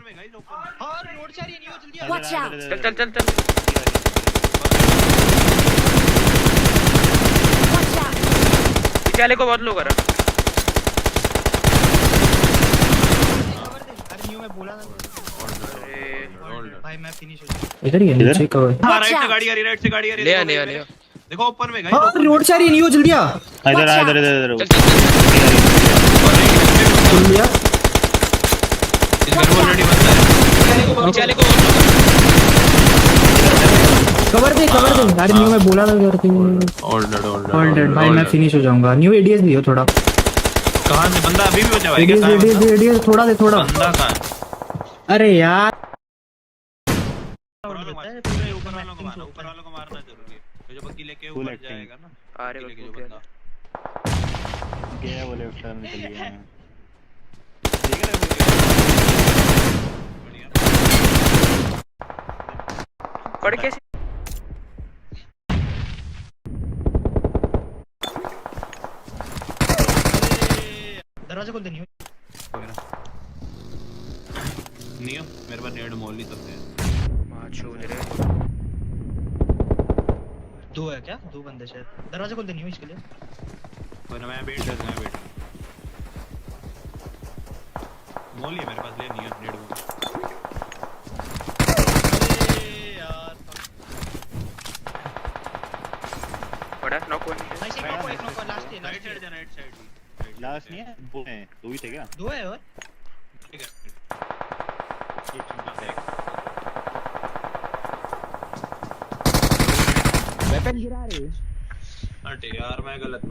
में guys open में। हां रोड से आ रही है नियो जल्दी आ। Watch out! चल चल चल चल Watch out! पीछे वाले को बहुत लो करा। अरे नियो मैं बोला ना भाई मैं फिनिश हो जाऊंगा। इधर ही है नीचे कवर। हां राइट से गाड़ी आ रही, राइट से गाड़ी आ रही। ले ले देखो ओपन में गाइस। हां रोड से आ रही है नियो जल्दी आ। Watch out! चल चल सुन लिया इधर ऑलरेडी बंदा है। पीछे वाले को कवर दे अरे न्यू मैं बोला ना कर दी ऑल डेड भाई मैं फिनिश हो जाऊंगा। न्यू एडीएस भी हो थोड़ा। कहां से बंदा अभी भी बचा हुआ है क्या? एडीएस थोड़ा दे थोड़ा। बंदा कहां है? अरे यार ऊपर वालों को मारना जरूरी है। तो जो बग्गी लेके ऊपर जाएगा ना। अरे लेके जो बंदा गया वो लेफ्ट टर्न निकल गया। बढ़िया पड़ कैसे दरवाजा खोल दे नियो। नियो मेरे पास नेड मोल नहीं सकते। मां छोड़ रे। दो है क्या? दो बंदे शायद। दरवाजा खोल दे नियो इसके लिए। कोई ना मैं वेट कर रहा हूं वेट। मोल ही है मेरे पास, ले नियो नेड मोल। अरे यार बड़ा नॉक वन भाई से एक नॉक लास्ट है। राइट साइड जाना, राइट साइड लास्ट नहीं है वो है दो ही थे क्या? दो है और ठीक है। वेपन गिरा रहे। हट यार मैं गलत